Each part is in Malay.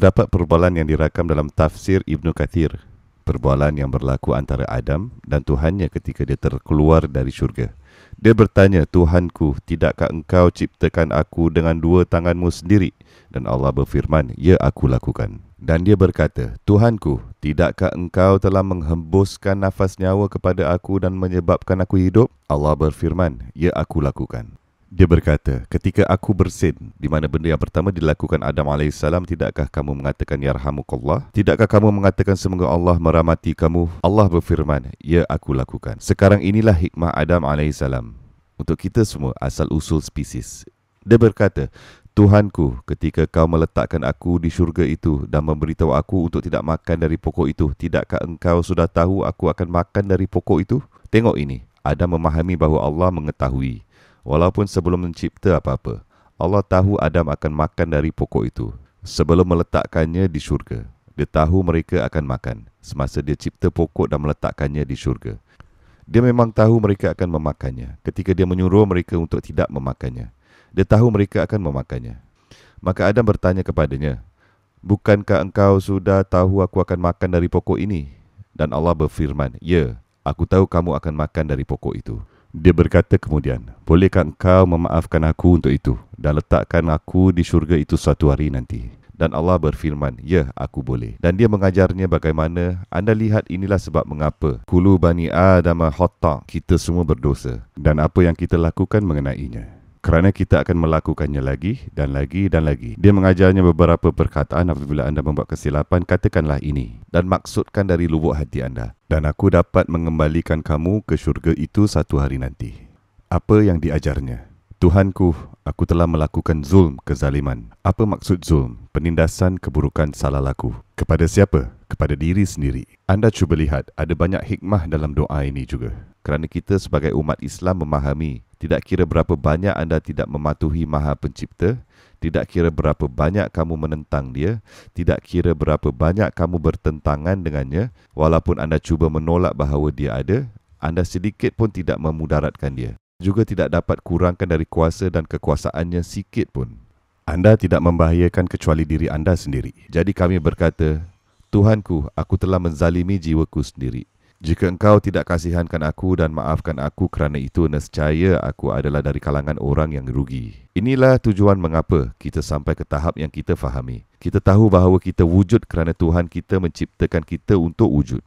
Terdapat perbualan yang dirakam dalam tafsir Ibnu Kathir, perbualan yang berlaku antara Adam dan Tuhannya ketika dia terkeluar dari syurga. Dia bertanya, "Tuhanku, tidakkah engkau ciptakan aku dengan dua tanganmu sendiri?" Dan Allah berfirman, "Ya, aku lakukan." Dan dia berkata, "Tuhanku, tidakkah engkau telah menghembuskan nafas nyawa kepada aku dan menyebabkan aku hidup?" Allah berfirman, "Ya, aku lakukan." Dia berkata, "Ketika aku bersin, di mana benda yang pertama dilakukan Adam AS, tidakkah kamu mengatakan yarhamukallah? Tidakkah kamu mengatakan semoga Allah merahmati kamu?" Allah berfirman, "Ya, aku lakukan." Sekarang inilah hikmah Adam AS untuk kita semua asal usul spesies. Dia berkata, "Tuhanku, ketika kau meletakkan aku di syurga itu dan memberitahu aku untuk tidak makan dari pokok itu, tidakkah engkau sudah tahu aku akan makan dari pokok itu?" Tengok ini, Adam memahami bahawa Allah mengetahui. Walaupun sebelum mencipta apa-apa, Allah tahu Adam akan makan dari pokok itu. Sebelum meletakkannya di syurga, dia tahu mereka akan makan. Semasa dia cipta pokok dan meletakkannya di syurga, dia memang tahu mereka akan memakannya. Ketika dia menyuruh mereka untuk tidak memakannya, dia tahu mereka akan memakannya. Maka Adam bertanya kepadanya, "Bukankah engkau sudah tahu aku akan makan dari pokok ini?" Dan Allah berfirman, "Ya, aku tahu kamu akan makan dari pokok itu." Dia berkata kemudian, "Bolehkah engkau memaafkan aku untuk itu dan letakkan aku di syurga itu suatu hari nanti?" Dan Allah berfirman, "Ya, aku boleh." Dan dia mengajarnya bagaimana, "Anda lihat, inilah sebab mengapa Kulu bani Adama khata', kita semua berdosa, dan apa yang kita lakukan mengenainya. Kerana kita akan melakukannya lagi dan lagi dan lagi." Dia mengajarnya beberapa perkataan, "Apabila anda membuat kesilapan, katakanlah ini dan maksudkan dari lubuk hati anda, dan aku dapat mengembalikan kamu ke syurga itu satu hari nanti." Apa yang diajarnya? "Tuhanku, aku telah melakukan zulm, kezaliman." Apa maksud zulm? Penindasan keburukan salah laku. Kepada siapa? Kepada diri sendiri. Anda cuba lihat, ada banyak hikmah dalam doa ini juga. Kerana kita sebagai umat Islam memahami, tidak kira berapa banyak anda tidak mematuhi Maha Pencipta, tidak kira berapa banyak kamu menentang dia, tidak kira berapa banyak kamu bertentangan dengannya, walaupun anda cuba menolak bahawa dia ada, anda sedikit pun tidak memudaratkan dia. Juga tidak dapat kurangkan dari kuasa dan kekuasaannya sikit pun. Anda tidak membahayakan kecuali diri anda sendiri. Jadi kami berkata, "Tuhanku, aku telah menzalimi jiwaku sendiri. Jika engkau tidak kasihankan aku dan maafkan aku kerana itu, nescaya aku adalah dari kalangan orang yang rugi." Inilah tujuan mengapa kita sampai ke tahap yang kita fahami. Kita tahu bahawa kita wujud kerana Tuhan kita menciptakan kita untuk wujud.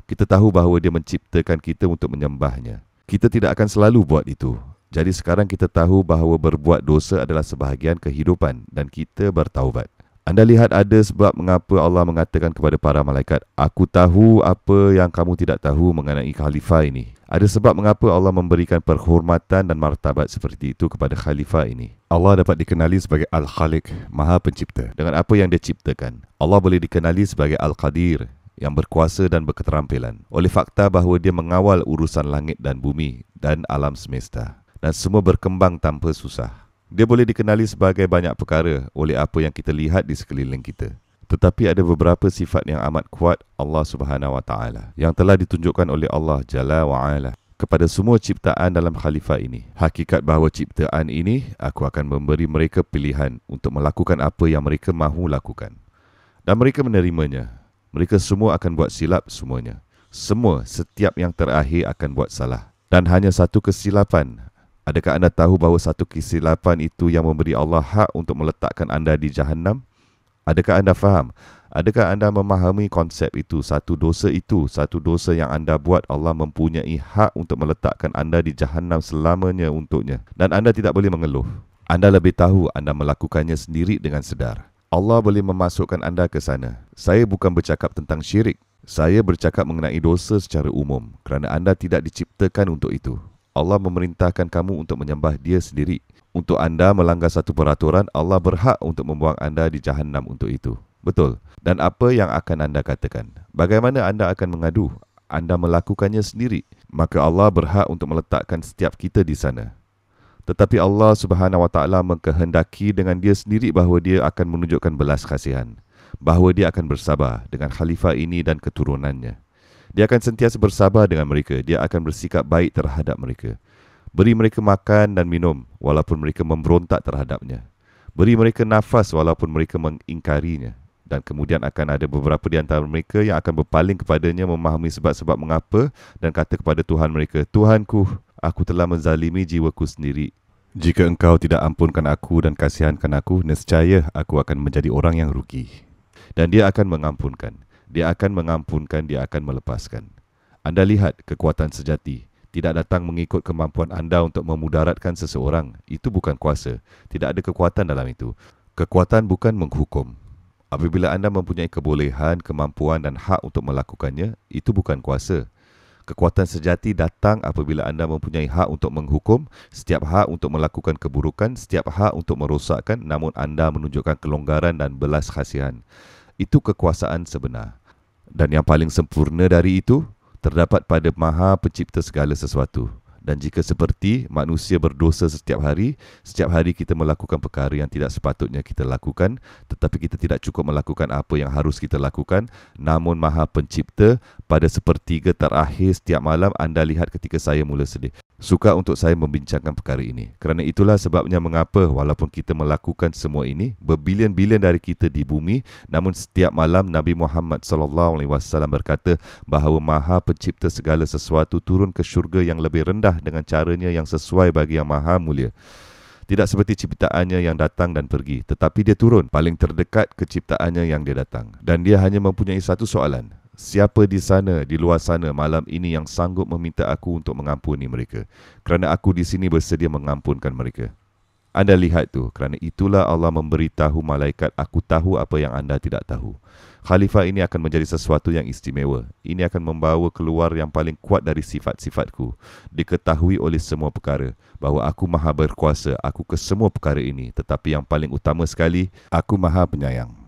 Kita tahu bahawa dia menciptakan kita untuk menyembahnya. Kita tidak akan selalu buat itu. Jadi sekarang kita tahu bahawa berbuat dosa adalah sebahagian kehidupan dan kita bertaubat. Anda lihat, ada sebab mengapa Allah mengatakan kepada para malaikat, "Aku tahu apa yang kamu tidak tahu mengenai khalifah ini." Ada sebab mengapa Allah memberikan perhormatan dan martabat seperti itu kepada khalifah ini. Allah dapat dikenali sebagai Al-Khaliq, Maha Pencipta, dengan apa yang dia ciptakan. Allah boleh dikenali sebagai Al-Qadir, yang berkuasa dan berketerampilan, oleh fakta bahawa dia mengawal urusan langit dan bumi dan alam semesta, dan semua berkembang tanpa susah. Dia boleh dikenali sebagai banyak perkara oleh apa yang kita lihat di sekeliling kita. Tetapi ada beberapa sifat yang amat kuat Allah Subhanahu Wa Taala yang telah ditunjukkan oleh Allah Jalla wa Ala kepada semua ciptaan dalam khalifah ini. Hakikat bahawa ciptaan ini, aku akan memberi mereka pilihan untuk melakukan apa yang mereka mahu lakukan. Dan mereka menerimanya. Mereka semua akan buat silap semuanya. Semua, setiap yang terakhir akan buat salah. Dan hanya satu kesilapan. Adakah anda tahu bahawa satu kesilapan itu yang memberi Allah hak untuk meletakkan anda di Jahannam? Adakah anda faham? Adakah anda memahami konsep itu? Satu dosa yang anda buat, Allah mempunyai hak untuk meletakkan anda di Jahannam selamanya untuknya. Dan anda tidak boleh mengeluh. Anda lebih tahu anda melakukannya sendiri dengan sedar. Allah boleh memasukkan anda ke sana. Saya bukan bercakap tentang syirik. Saya bercakap mengenai dosa secara umum, kerana anda tidak diciptakan untuk itu. Allah memerintahkan kamu untuk menyembah dia sendiri. Untuk anda melanggar satu peraturan, Allah berhak untuk membuang anda di Jahannam untuk itu. Betul. Dan apa yang akan anda katakan? Bagaimana anda akan mengadu? Anda melakukannya sendiri. Maka Allah berhak untuk meletakkan setiap kita di sana. Tetapi Allah Subhanahu Wa Taala mengkehendaki dengan dia sendiri bahawa dia akan menunjukkan belas kasihan, bahawa dia akan bersabar dengan khalifah ini dan keturunannya. Dia akan sentiasa bersabar dengan mereka. Dia akan bersikap baik terhadap mereka. Beri mereka makan dan minum walaupun mereka memberontak terhadapnya. Beri mereka nafas walaupun mereka mengingkarinya. Dan kemudian akan ada beberapa di antara mereka yang akan berpaling kepadanya memahami sebab-sebab mengapa dan kata kepada Tuhan mereka, Tuhanku, aku telah menzalimi jiwaku sendiri. Jika engkau tidak ampunkan aku dan kasihankan aku, nescaya aku akan menjadi orang yang rugi. Dan dia akan mengampunkan. Dia akan mengampunkan, dia akan melepaskan. Anda lihat kekuatan sejati tidak datang mengikut kemampuan anda untuk memudaratkan seseorang. Itu bukan kuasa. Tidak ada kekuatan dalam itu. Kekuatan bukan menghukum. Apabila anda mempunyai kebolehan, kemampuan dan hak untuk melakukannya, itu bukan kuasa. Kekuatan sejati datang apabila anda mempunyai hak untuk menghukum, setiap hak untuk melakukan keburukan, setiap hak untuk merosakkan, namun anda menunjukkan kelonggaran dan belas kasihan. Itu kekuasaan sebenar. Dan yang paling sempurna dari itu terdapat pada Maha Pencipta segala sesuatu. Dan jika seperti manusia berdosa setiap hari kita melakukan perkara yang tidak sepatutnya kita lakukan, tetapi kita tidak cukup melakukan apa yang harus kita lakukan, namun Maha Pencipta pada sepertiga terakhir setiap malam anda lihat ketika saya mula sedih. Suka untuk saya membincangkan perkara ini. Kerana itulah sebabnya mengapa walaupun kita melakukan semua ini, berbilion-bilion dari kita di bumi, namun setiap malam Nabi Muhammad SAW berkata bahawa Maha Pencipta segala sesuatu turun ke syurga yang lebih rendah dengan caranya yang sesuai bagi yang maha mulia. Tidak seperti ciptaannya yang datang dan pergi, tetapi dia turun paling terdekat ke ciptaannya yang dia datang. Dan dia hanya mempunyai satu soalan. Siapa di sana, di luar sana malam ini yang sanggup meminta aku untuk mengampuni mereka? Kerana aku di sini bersedia mengampunkan mereka. Anda lihat tu, kerana itulah Allah memberitahu malaikat, aku tahu apa yang anda tidak tahu. Khalifah ini akan menjadi sesuatu yang istimewa. Ini akan membawa keluar yang paling kuat dari sifat-sifatku. Diketahui oleh semua perkara bahawa aku maha berkuasa, aku ke semua perkara ini. Tetapi yang paling utama sekali, aku maha penyayang.